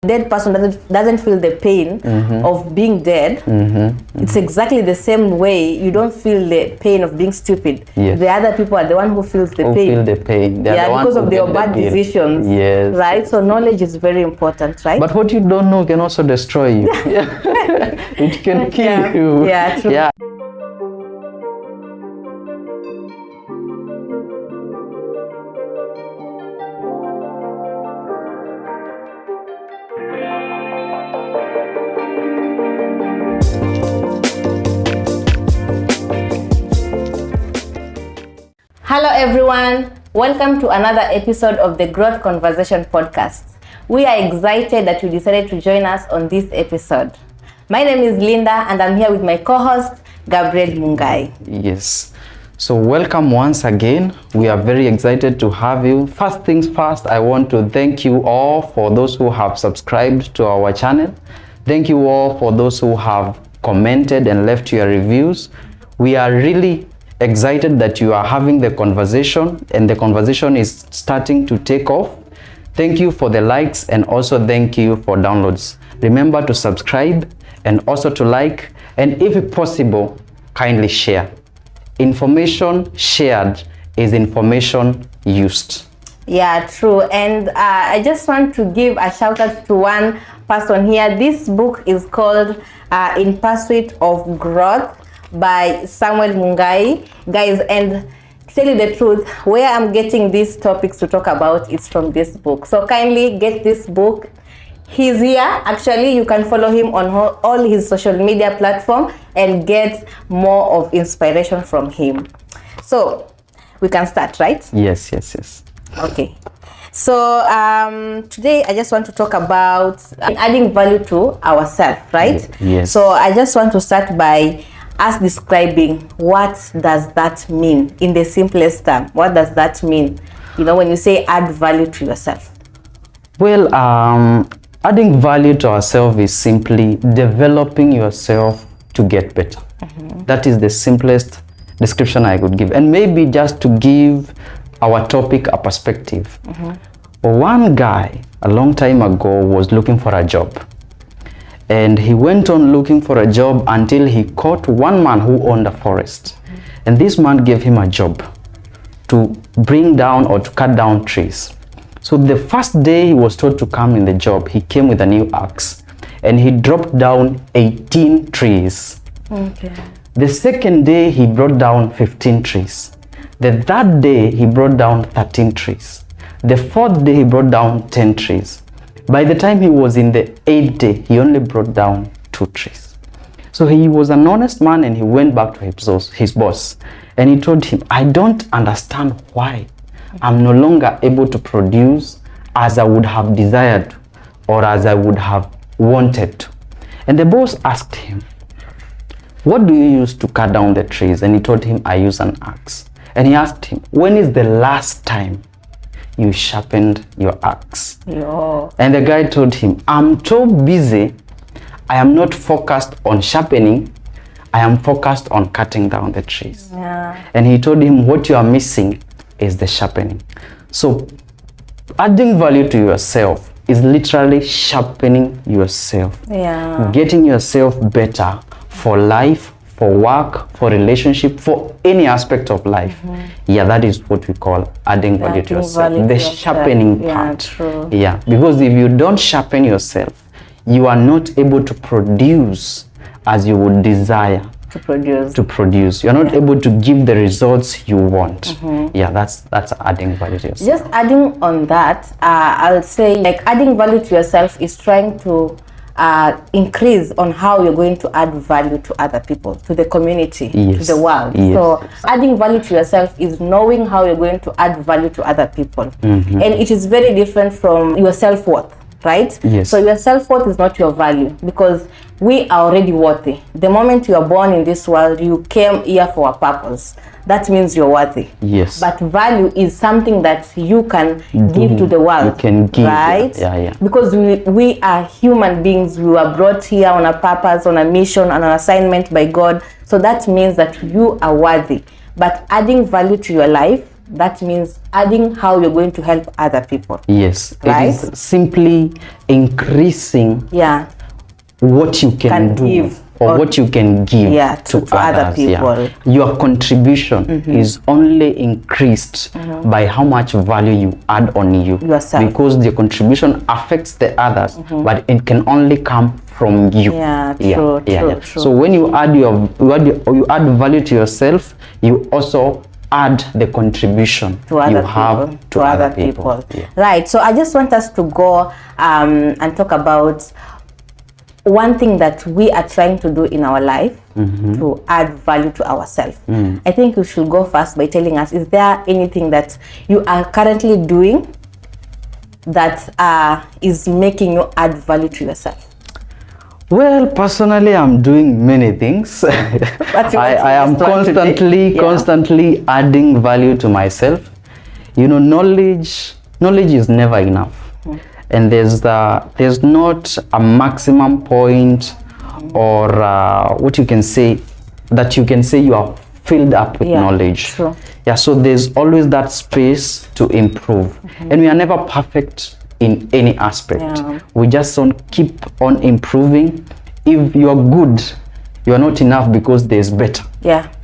dead person doesn't feel the pain of being dead. It's exactly the same way you don't feel the pain of being stupid. The other people are the one who feels the pain. Because of their bad decisions. Right? So knowledge is very important, right? But what you don't know can also destroy you. It can kill you. Yeah, true. Hello everyone, welcome to another episode of the Growth Conversation podcast. We are excited that you decided to join us on this episode. My name is Linda and I'm here with my co-host Gabriel Mungai. Yes, so welcome once again. We are very excited to have you. First things first, I want to thank you all for those who have subscribed to our channel. Thank you all for those who have commented and left your reviews. We are really excited that you are having the conversation and the conversation is starting to take off. Thank you for the likes and also thank you for downloads. Remember to subscribe and also to like, and if possible, kindly share. Information shared is information used. Yeah, true. And I just want to give a shout out to one person here. This book is called In Pursuit of Growth by Samuel Mungai. Guys, and to tell you the truth, where I'm getting these topics to talk about is from this book. So kindly get this book. He's here. Actually, you can follow him on all his social media platforms and get more of inspiration from him. So we can start, right? Yes. Okay. So today I just want to talk about adding value to ourselves, right? Yes. So I just want to start by us describing what does that mean in the simplest term. What does that mean? You know, when you say add value to yourself. Well, adding value to ourselves is simply developing yourself to get better. That is the simplest description I could give. And maybe just to give our topic a perspective. One guy a long time ago was looking for a job. And he went on looking for a job until he caught one man who owned a forest. And this man gave him a job to bring down or to cut down trees. So the first day he was told to come in the job, he came with a new axe and he dropped down 18 trees. Okay. The second day he brought down 15 trees. The third day he brought down 13 trees. The fourth day he brought down 10 trees. By the time he was in the 8th day, he only brought down 2 trees. So he was an honest man and he went back to his boss and he told him, I don't understand why I'm no longer able to produce as I would have desired or as I would have wanted to. And the boss asked him, what do you use to cut down the trees? And he told him, I use an axe. And he asked him, when is the last time you sharpened your axe? And the guy told him, I'm so busy, I am not focused on sharpening, I am focused on cutting down the trees. And he told him, what you are missing is the sharpening. So adding value to yourself is literally sharpening yourself, getting yourself better for life, for work, for relationship, for any aspect of life. That is what we call adding value to yourself. The sharpening part. True. Because if you don't sharpen yourself, you are not able to produce as you would desire to produce. You're not able to give the results you want. That's adding value to yourself. Just adding on that, I'll say like adding value to yourself is trying to increase on how you're going to add value to other people, to the community, to the world. So adding value to yourself is knowing how you're going to add value to other people. And it is very different from your self-worth, right? So your self-worth is not your value because we are already worthy. The moment you are born in this world, you came here for a purpose. That means you're worthy. But value is something that you can give to the world. You can give, right? Because we are human beings. We were brought here on a purpose, on a mission, on an assignment by God. So that means that you are worthy. But adding value to your life that means adding how you're going to help other people. Yes, right? It is simply increasing what you can do give, or what you can give to other people. Your contribution is only increased by how much value you add on yourself, because the contribution affects the others, but it can only come from you. True. So when you add you add value to yourself, you also add the contribution to other people. Right. So I just want us to go and talk about one thing that we are trying to do in our life to add value to ourselves. I think you should go first by telling us, is there anything that you are currently doing that is making you add value to yourself? Well, personally, I'm doing many things. I am constantly adding value to myself. You know, knowledge is never enough, and there's not a maximum point or what you can say that you can say you are filled up with knowledge. True. Yeah, so there's always that space to improve, and we are never perfect in any aspect. We just don't keep on improving. If you are good, you are not enough because there's better.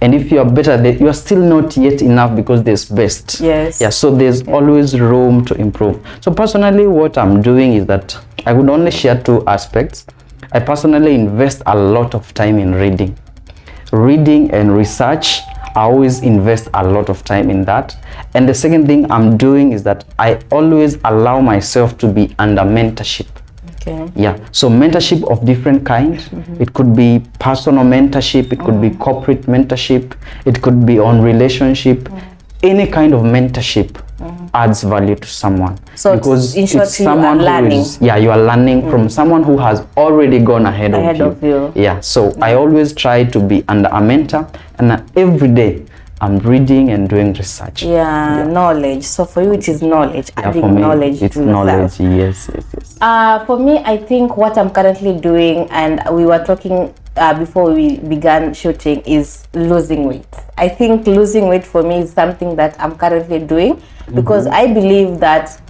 And if you are better, you are still not yet enough because there's best. So there's always room to improve. So personally, what I'm doing is that I would only share two aspects. I personally invest a lot of time in reading and research. I always invest a lot of time in that. And the second thing I'm doing is that I always allow myself to be under mentorship. So mentorship of different kinds. It could be personal mentorship, it could be corporate mentorship, it could be on relationship. Any kind of mentorship adds value to someone. So because in short, it's someone who is, you are learning from someone who has already gone ahead of you. So I always try to be under a mentor, and every day I'm reading and doing research. Knowledge. So for you, it is knowledge. Adding for me, knowledge it's to knowledge. yourself. Yes. For me, I think what I'm currently doing, and we were talking before we began shooting, is losing weight. I think losing weight for me is something that I'm currently doing because I believe that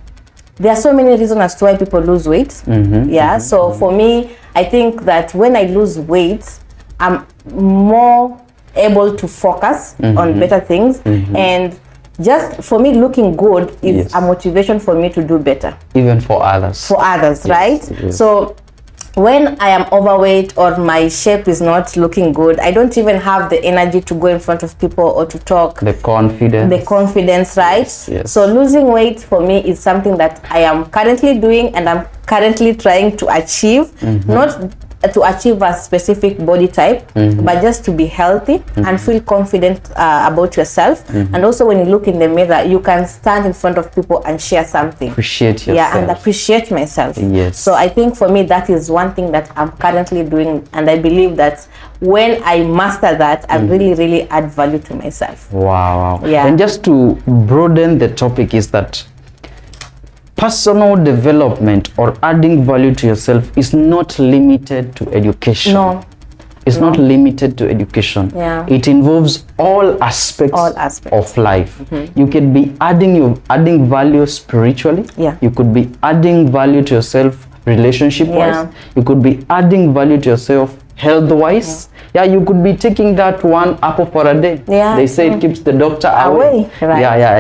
there are so many reasons as to why people lose weight. So for me, I think that when I lose weight, I'm more able to focus on better things, and just for me, looking good is a motivation for me to do better, even for others. Right? So when I am overweight or my shape is not looking good, I don't even have the energy to go in front of people or to talk. The confidence, right? So losing weight for me is something that I am currently doing, and I'm currently trying to achieve, not to achieve a specific body type, but just to be healthy and feel confident about yourself. And also when you look in the mirror, you can stand in front of people and share something. Appreciate yourself. And appreciate myself. Yes. So I think for me, that is one thing that I'm currently doing, and I believe that when I master that, I really add value to myself. Wow. And just to broaden the topic is that personal development or adding value to yourself is not limited to education. It's not limited to education. It involves all aspects of life. You could be adding value spiritually. You could be adding value to yourself relationship wise. You could be adding value to yourself health wise. You could be taking that one apple for a day. They say it keeps the doctor away.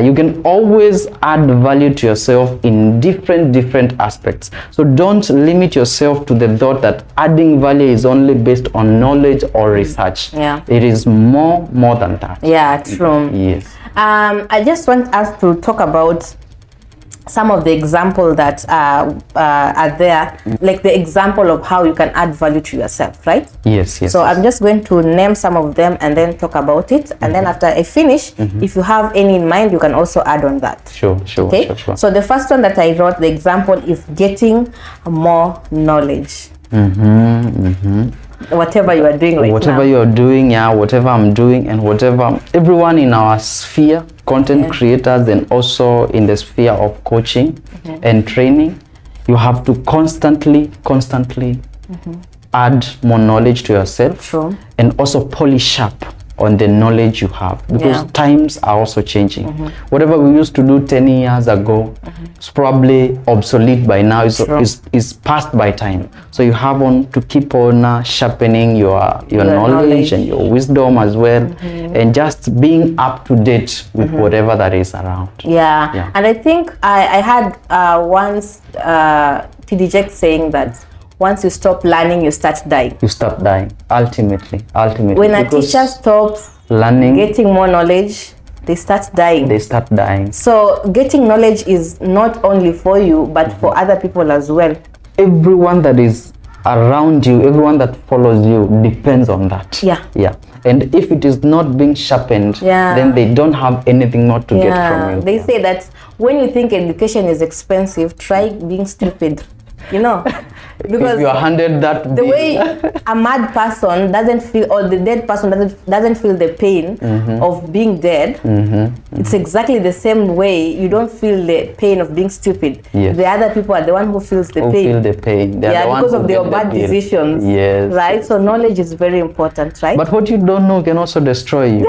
You can always add value to yourself in different aspects. So don't limit yourself to the thought that adding value is only based on knowledge or research. It is more than that. True. Yes. I just want us to talk about some of the examples that are there, like the example of how you can add value to yourself, right? Yes. So I'm just going to name some of them and then talk about it. And then after I finish, if you have any in mind, you can also add on that. Sure. So the first one that I wrote, the example is getting more knowledge. Whatever you are doing right now. Whatever you're doing, whatever I'm doing, and whatever everyone in our sphere, content creators, and also in the sphere of coaching and training, you have to constantly add more knowledge to yourself. True. And also polish up on the knowledge you have, because times are also changing. Whatever we used to do 10 years ago is probably obsolete by now, is passed by time. So you have on to keep on sharpening your knowledge and your wisdom as well, and just being up to date with whatever that is around. And I think I had once TD Jakes saying that once you stop learning, you start dying. You start dying, ultimately. When a teacher stops learning, getting more knowledge, they start dying. They start dying. So getting knowledge is not only for you, but for other people as well. Everyone that is around you, everyone that follows you depends on that. Yeah. And if it is not being sharpened, then they don't have anything not to get from you. They say that when you think education is expensive, try being stupid. You know, because if you are handed that the way a mad person doesn't feel, or the dead person doesn't feel the pain of being dead, it's exactly the same way you don't feel the pain of being stupid. The other people are the one who feels the pain. They're the because of their bad decisions. Right? So knowledge is very important, right? But what you don't know can also destroy you.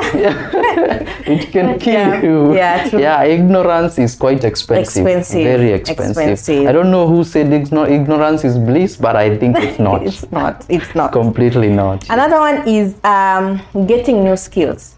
It can kill you. True. Ignorance is quite expensive. Very expensive. I don't know who said ignorance is bliss, but I think it's not. It's not. Completely not. Another one is getting new skills.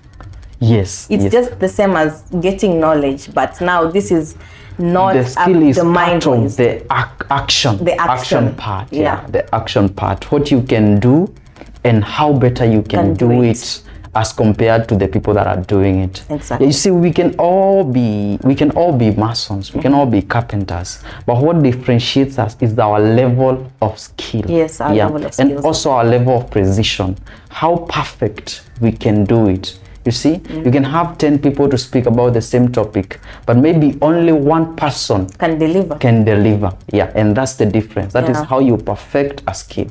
It's just the same as getting knowledge, but now this is not the skill is the mind part of the action. The action part. The action part. What you can do and how better you can do it as compared to the people that are doing it. Exactly. You see, we can all be masons, we can all be carpenters, but what differentiates us is our level of skill. Our level of skills. And also our level of precision, how perfect we can do it. You see, you can have 10 people to speak about the same topic, but maybe only one person can deliver. And that's the difference. That is how you perfect a skill.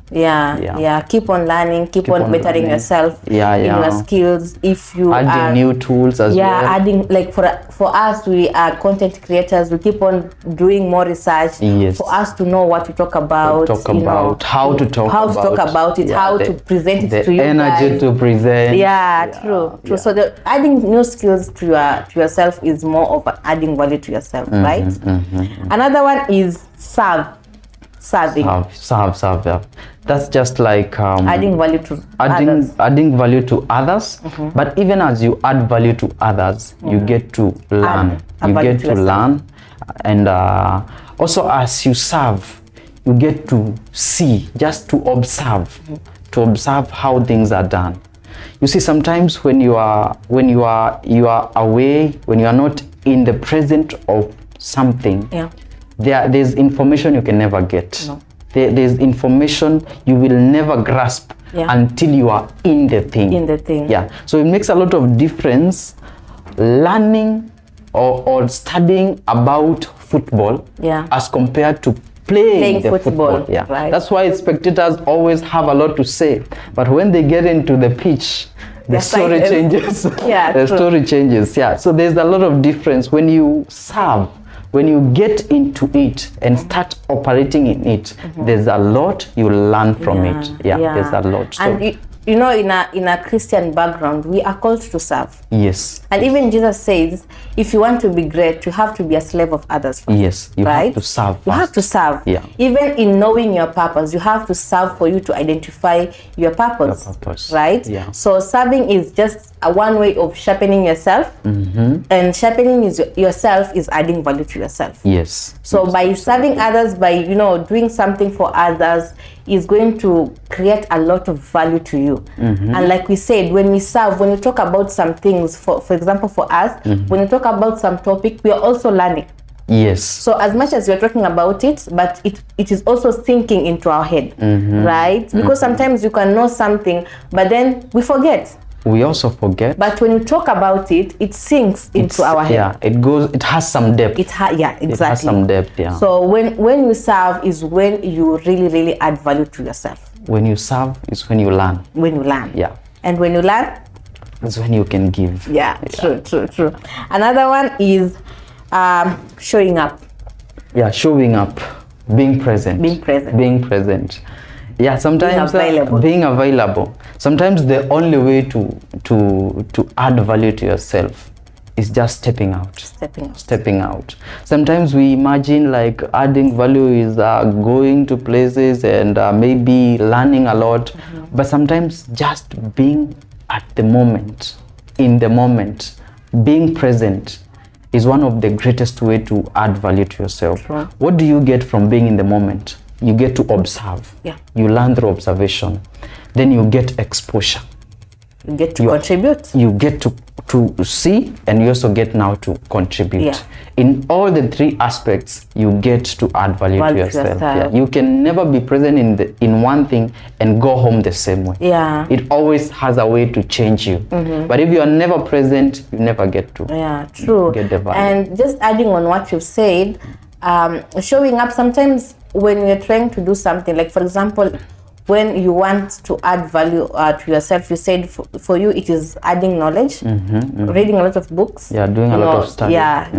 Keep on learning, keep on bettering yourself in your skills. If you adding new tools as well. Adding, like for us, we are content creators. We keep on doing more research for us to know what to talk about. How to talk about it, how to present it to you. The energy to present. True. So adding new skills to yourself is more of adding value to yourself, right? Another one is serving. Serve. That's just like adding value to others. Adding value to others. But even as you add value to others, you get to learn. And also as you serve, you get to see, just to observe, how things are done. You see, sometimes when you are away, when you are not in the present of something, there's information you can never get. There's information you will never grasp until you are in the thing. So it makes a lot of difference learning or studying about football as compared to playing the football. Right. That's why spectators always have a lot to say, but when they get into the pitch, the story changes. Story changes. So there's a lot of difference when you serve, when you get into it and start operating in it. There's a lot you learn from it. There's a lot. So, and you know, in a Christian background, we are called to serve. And even Jesus says, if you want to be great, you have to be a slave of others first. You have to serve first. You have to serve. Even in knowing your purpose, you have to serve for you to identify your purpose. Right? So serving is just one way of sharpening yourself, and sharpening yourself is adding value to yourself. So by serving others, by doing something for others, is going to create a lot of value to you. And like we said, when we serve, when you talk about some things, for example, for us, when you talk about some topic, we are also learning. So as much as we're talking about it, but it is also sinking into our head, right? Because sometimes you can know something, but then we forget. We also forget. But when you talk about it, it sinks into our head. It has some depth. Exactly. It has some depth, So when you serve is when you really add value to yourself. When you serve is when you learn. And when you learn, is when you can give. True. Another one is showing up. Showing up, being present. Yeah, sometimes being available. Sometimes the only way to add value to yourself is just stepping out. Stepping out. Sometimes we imagine like adding value is going to places and maybe learning a lot, but sometimes just being at the moment, in the moment, being present is one of the greatest way to add value to yourself. True. What do you get from being in the moment? You get to observe. Yeah. You learn through observation. Then you get exposure. You get to contribute. You get to see, and you also get now to contribute. Yeah. In all the three aspects, you get to add value to yourself. Yeah. You can never be present in one thing and go home the same way. Yeah. It always has a way to change you. But if you are never present, you never get to get the value. And just adding on what you've said, showing up sometimes when you're trying to do something, like for example, when you want to add value to yourself, you said for you it is adding knowledge, reading a lot of books, doing a lot of study,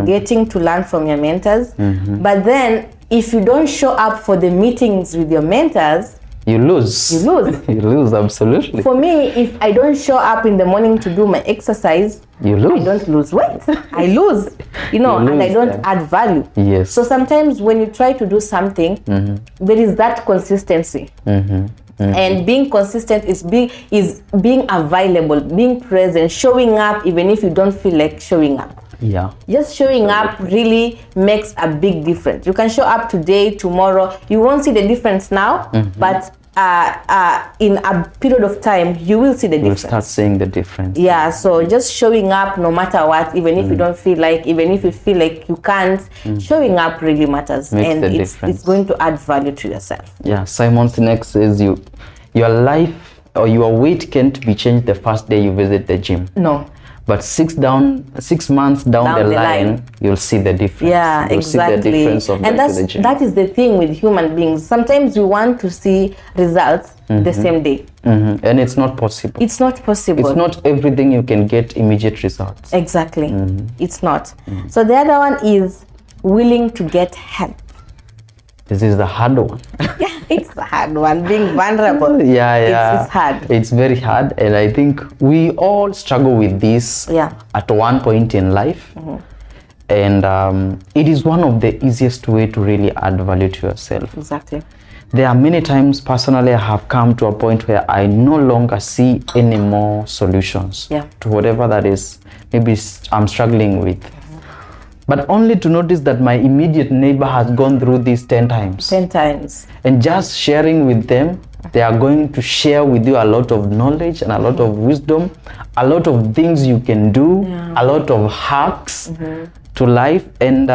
getting to learn from your mentors. But then if you don't show up for the meetings with your mentors, you lose. You lose, absolutely. For me, if I don't show up in the morning to do my exercise, you lose. I don't lose weight. I lose, and I don't add value. Yes. So sometimes when you try to do something, there is that consistency. And being consistent is being available, being present, showing up even if you don't feel like showing up. Yeah. Just showing up really makes a big difference. You can show up today, tomorrow. You won't see the difference now, but in a period of time, you will see the difference. You'll start seeing the difference. Yeah, so just showing up no matter what, even if you don't feel like, even if you feel like you can't, showing up really matters. Makes and difference. It's going to add value to yourself. Yeah, Simon Sinek says your life or your weight can't be changed the first day you visit the gym. No. But 6 months down the line, you'll see the difference. Yeah, you'll exactly. See the difference of and that is the thing with human beings. Sometimes we want to see results the same day. And it's not possible. It's not possible. It's not everything you can get immediate results. Exactly. It's not. So the other one is willing to get help. This is the hard one. Yeah, it's the hard one. Being vulnerable. It's hard. It's very hard, and I think we all struggle with this at one point in life. And it is one of the easiest way to really add value to yourself. Exactly. There are many times personally I have come to a point where I no longer see any more solutions to whatever that is maybe I'm struggling with. But only to notice that my immediate neighbor has gone through this 10 times. 10 times. And just sharing with them, they are going to share with you a lot of knowledge and a lot of wisdom, a lot of things you can do, a lot of hacks to life, and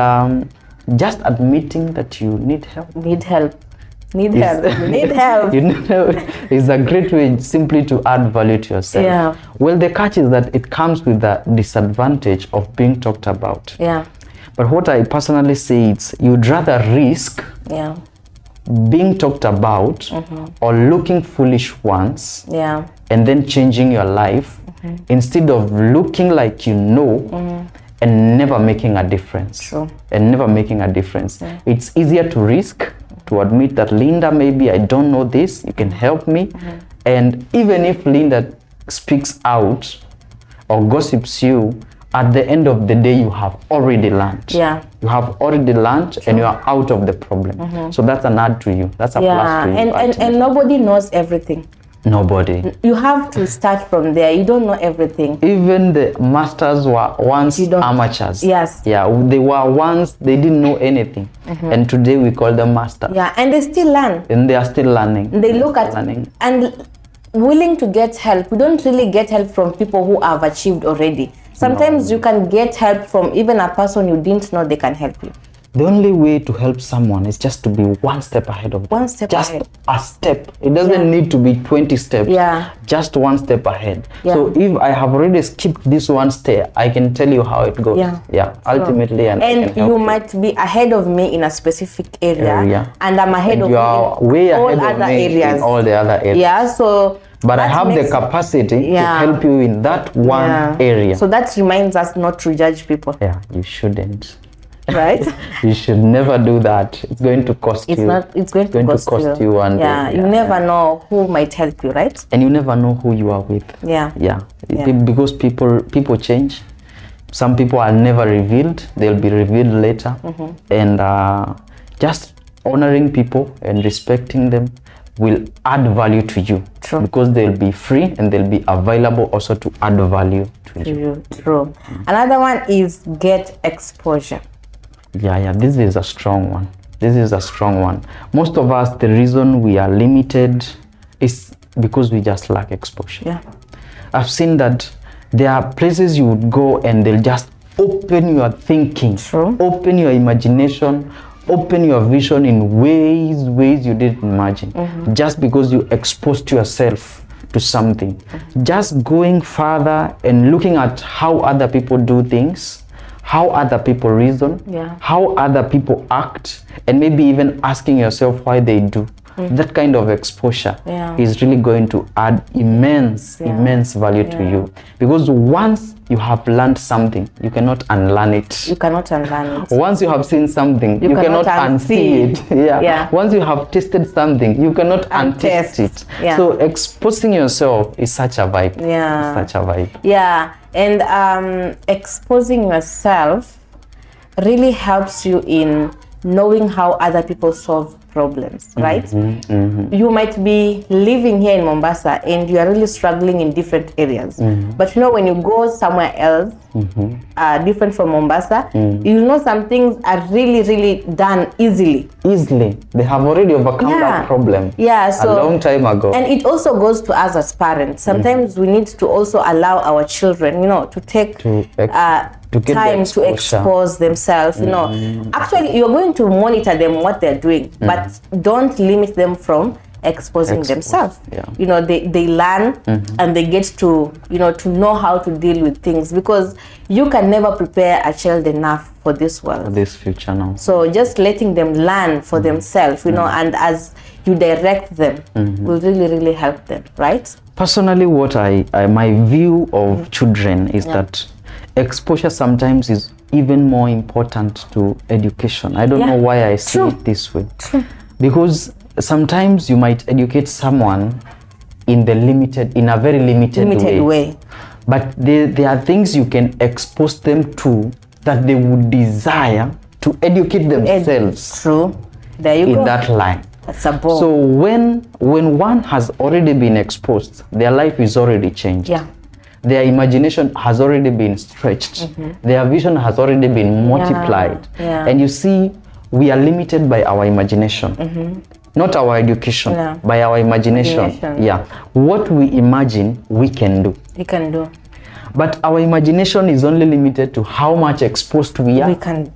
just admitting that you need help. Need help. You need help. It's a great way simply to add value to yourself. Yeah. Well, the catch is that it comes with the disadvantage of being talked about. Yeah. But what I personally say is you'd rather risk being talked about or looking foolish once and then changing your life instead of looking like and never making a difference. True. And never making a difference. It's easier to risk, to admit that Linda, maybe I don't know this, you can help me. And even if Linda speaks out or gossips you, at the end of the day you have already learned. Yeah. You have already learned and you are out of the problem. So that's an add to you. That's a plus to you. And nobody knows everything. Nobody. You have to start from there. You don't know everything. Even the masters were once amateurs. Yes. Yeah, they were once, they didn't know anything. And today we call them masters. Yeah, and they still learn. And they are still learning. They look at learning. And willing to get help. We don't really get help from people who have achieved already. Sometimes you can get help from even a person you didn't know they can help you. The only way to help someone is just to be one step ahead of them. One step ahead. Just a step. It doesn't need to be 20 steps. Yeah. Just one step ahead. Yeah. So if I have already skipped this one step, I can tell you how it goes. Yeah. Ultimately, and you might be ahead of me in a specific area. And I'm ahead of you in all other areas. In all the other areas. Yeah. So. But I have the capacity to help you in that one area. So that reminds us not to judge people. Yeah, you shouldn't. right? You should never do that. It's going to cost you. It's going to cost you. And you never know who might help you, right? And you never know who you are with. Yeah. Because people change. Some people are never revealed. They'll be revealed later. And just honoring people and respecting them will add value to you. True. Because they'll be free and they'll be available also to add value to you. True. Another one is get exposure. Yeah, this is a strong one. Most of us, the reason we are limited is because we just lack exposure. Yeah. I've seen that there are places you would go and they'll just open your thinking. True. Open your imagination, open your vision in ways you didn't imagine. Just because you exposed yourself to something. Just going further and looking at how other people do things, how other people reason, how other people act, and maybe even asking yourself why they do. That kind of exposure is really going to add immense value to you. Because once you have learned something, you cannot unlearn it. You cannot unlearn it. Once you have seen something, you cannot unsee it. Once you have tasted something, you cannot untest it. So exposing yourself is such a vibe. Yeah, and exposing yourself really helps you in knowing how other people solve problems, right? You might be living here in Mombasa and you are really struggling in different areas. But you know, when you go somewhere else, different from Mombasa, you know some things are really done easily. They have already overcome that problem a long time ago. And it also goes to us as parents. Sometimes we need to also allow our children, you know, to take time to expose themselves. You know, actually you're going to monitor them what they're doing, but don't limit them from exposing themselves. You know, they learn and they get to, you know, to know how to deal with things, because you can never prepare a child enough for this world, for this future now. So just letting them learn for themselves, you know, and as you direct them will really help them, right? Personally, what my view of children is that exposure sometimes is even more important to education. I don't know why I see it this way. Because sometimes you might educate someone in a very limited way. But there are things you can expose them to that they would desire to educate themselves. True. There you go. In that line. That's a ball. So when one has already been exposed, their life is already changed. Their imagination has already been stretched. Their vision has already been multiplied. And you see, we are limited by our imagination. Not our education, by our imagination. What we imagine, we can do. We can do. But our imagination is only limited to how much exposed we are. We can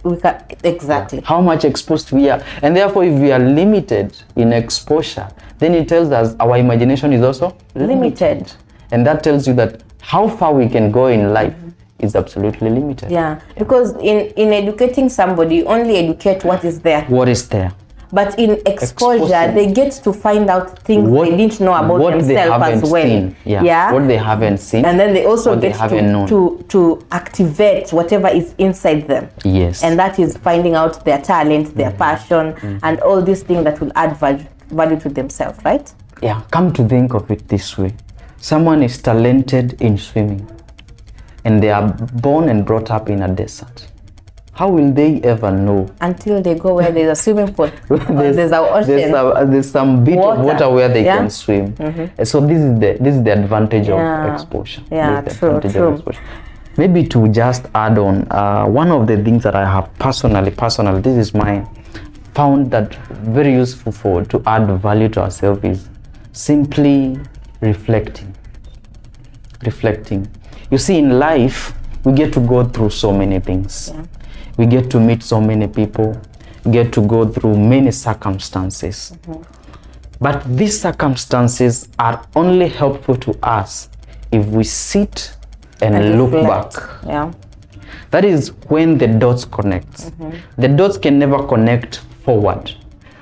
exactly. How much exposed we are. And therefore, if we are limited in exposure, then it tells us our imagination is also limited. And that tells you that how far we can go in life is absolutely limited. Because in educating somebody, you only educate what is there. But in exposure, they get to find out things they didn't know about themselves as well. What they haven't seen. And then they also get to activate whatever is inside them. And that is finding out their talent, their passion, and all these things that will add value to themselves, right? Come to think of it this way. Someone is talented in swimming and they are born and brought up in a desert. How will they ever know? Until they go where there's a swimming pool, there's an ocean. There's some bit of water where they can swim. So this is the advantage of exposure. True. Maybe to just add on, one of the things that I have personally, this is mine, found that very useful to add value to ourselves is simply reflecting. You see, in life, we get to go through so many things. We get to meet so many people, get to go through many circumstances. But these circumstances are only helpful to us if we sit and look back. That is when the dots connect. The dots can never connect forward.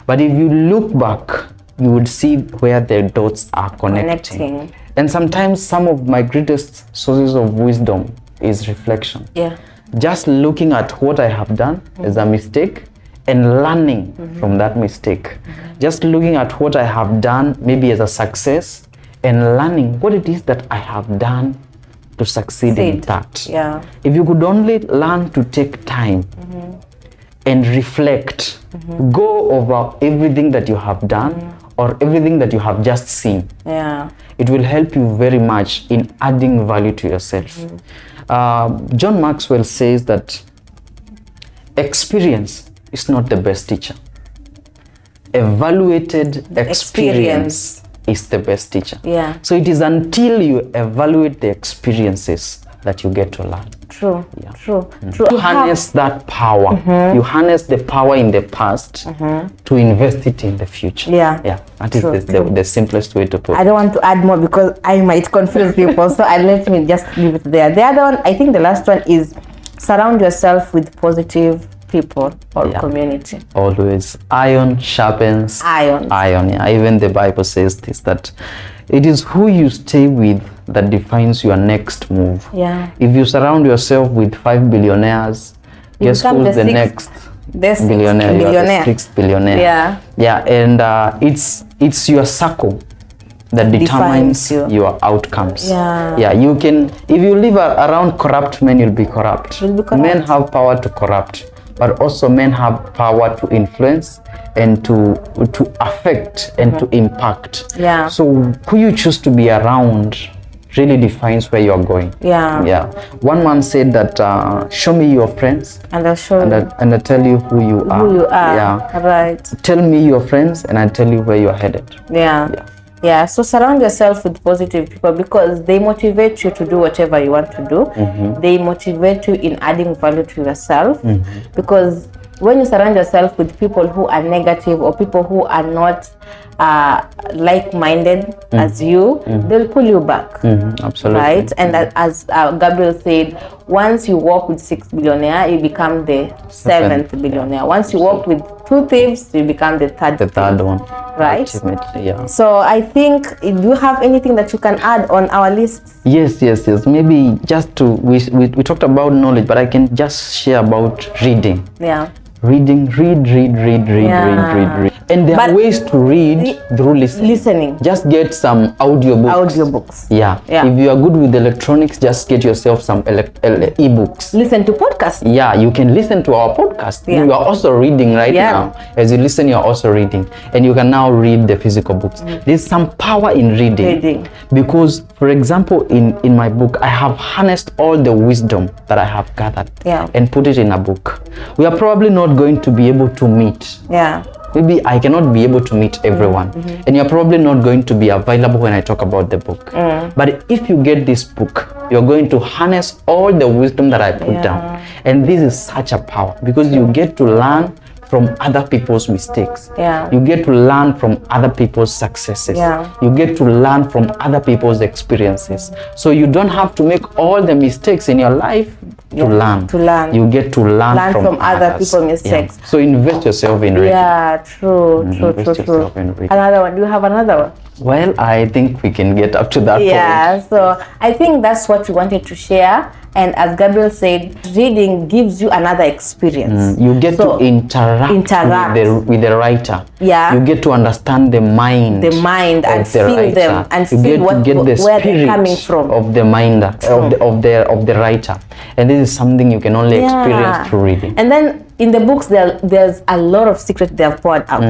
But if you look back, you would see where the dots are connecting. And sometimes some of my greatest sources of wisdom is reflection. just looking at what I have done as a mistake and learning from that mistake. Just looking at what I have done maybe as a success and learning what it is that I have done to succeed in that. Yeah. If you could only learn to take time and reflect, go over everything that you have done or everything that you have just seen. Yeah. It will help you very much in adding value to yourself. John Maxwell says that experience is not the best teacher. Evaluated experience is the best teacher. Yeah. So it is until you evaluate the experiences that you get to learn. True. Yeah. True. You harness that power. You harness the power in the past to invest it in the future. Yeah. Yeah. That is the simplest way to put it. I don't want to add more because I might confuse people, so let me just leave it there. The other one, I think the last one is surround yourself with positive people or community. Always. Iron sharpens iron. Yeah. Even the Bible says this, that it is who you stay with that defines your next move. Yeah. If you surround yourself with 5 billionaires, guess who's the next billionaire? You are the 6th billionaire. Yeah. Yeah, and it's your circle that determines your outcomes. Yeah. Yeah, you can, if you live around corrupt men, you'll be corrupt. Men have power to corrupt, but also men have power to influence and to affect and to impact. Yeah. So who you choose to be around really defines where you're going. Yeah. Yeah. One man said that show me your friends and I'll show you. And I'll tell you who you are. Who you are. Yeah. Right. Tell me your friends and I'll tell you where you're headed. Yeah. Yeah. Yeah, so surround yourself with positive people because they motivate you to do whatever you want to do. They motivate you in adding value to yourself because when you surround yourself with people who are negative or people who are not like-minded as you, they'll pull you back. Absolutely. Right? And as Gabriel said, once you walk with 6 billionaires, you become the 7th billionaire. Once you walk with 2 thieves, you become the third one. Right? Ultimately, yeah. So I think, do you have anything that you can add on our list? Yes. Maybe just to, we talked about knowledge, but I can just share about reading. Yeah. Reading, read. And there are ways to read through listening. Just get some audiobooks. Yeah. If you are good with electronics, just get yourself some e-books. Listen to podcasts. Yeah, you can listen to our podcast. You are also reading right now. As you listen, you are also reading. And you can now read the physical books. There's some power in reading. Because, for example, in my book, I have harnessed all the wisdom that I have gathered and put it in a book. We are probably not going to be able to meet. Maybe I cannot be able to meet everyone, and you're probably not going to be available when I talk about the book. But if you get this book, you're going to harness all the wisdom that I put down. And this is such a power because you get to learn from other people's mistakes. You get to learn from other people's successes. You get to learn from other people's experiences. So you don't have to make all the mistakes in your life to learn. You get to learn from other people's mistakes. So invest yourself in reading. Yeah, true. Another one. Do you have another one? Well, I think we can get up to that point. Yeah, so I think that's what we wanted to share. And as Gabriel said, reading gives you another experience. You get to interact with the writer. Yeah. You get to understand the mind and feel them and you feel where they're coming from. Of the mind of the writer. And this is something you can only experience through reading. And then in the books, there's a lot of secrets they have poured out.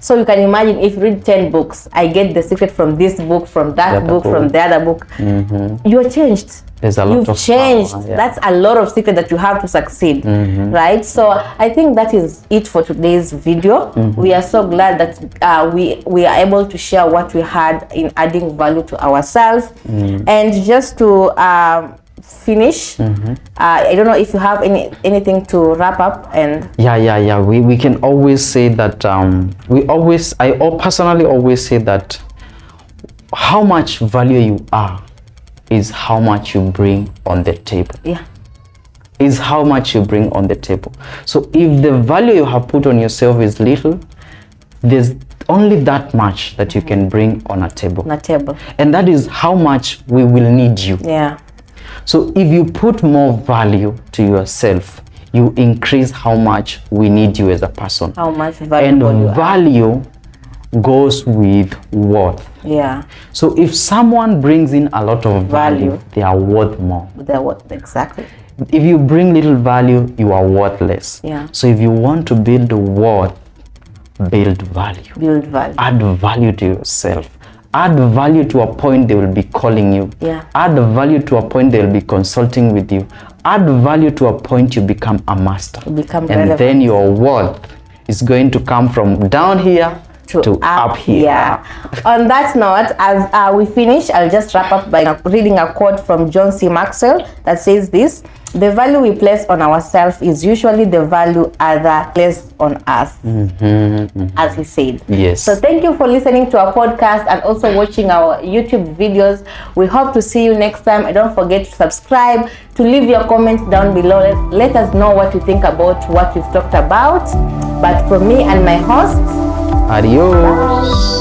So you can imagine if you read 10 books, I get the secret from this book, from that book, from the other book. You're changed. There's a lot You've changed. Power, That's a lot of secret that you have to succeed, right? So I think that is it for today's video. We are so glad that we are able to share what we had in adding value to ourselves. And just to finish, I don't know if you have anything to wrap up. And we can always say that I personally always say that how much value you are is how much you bring on the table. Is how much you bring on the table. So if the value you have put on yourself is little, there's only that much that you can bring on a table. And that is how much we will need you. So if you put more value to yourself, you increase how much we need you as a person. How much valuable and you are. value goes with worth. Yeah. So if someone brings in a lot of value, they are worth more. They're worth, exactly. If you bring little value, you are worthless. Yeah. So if you want to build worth, build value. Build value. Add value to yourself. Add value to a point they will be calling you. Yeah. Add value to a point they will be consulting with you. Add value to a point you become a master. You become and relevant. then your worth is going to come from down here to up here. On that note, as we finish, I'll just wrap up by reading a quote from John C. Maxwell that says this: the value we place on ourselves is usually the value others place on us. As he said. Yes. So thank you for listening to our podcast and also watching our YouTube videos. We hope to see you next time. And don't forget to subscribe, to leave your comments down below. Let us know what you think about what we've talked about. But from me and my hosts, Adios.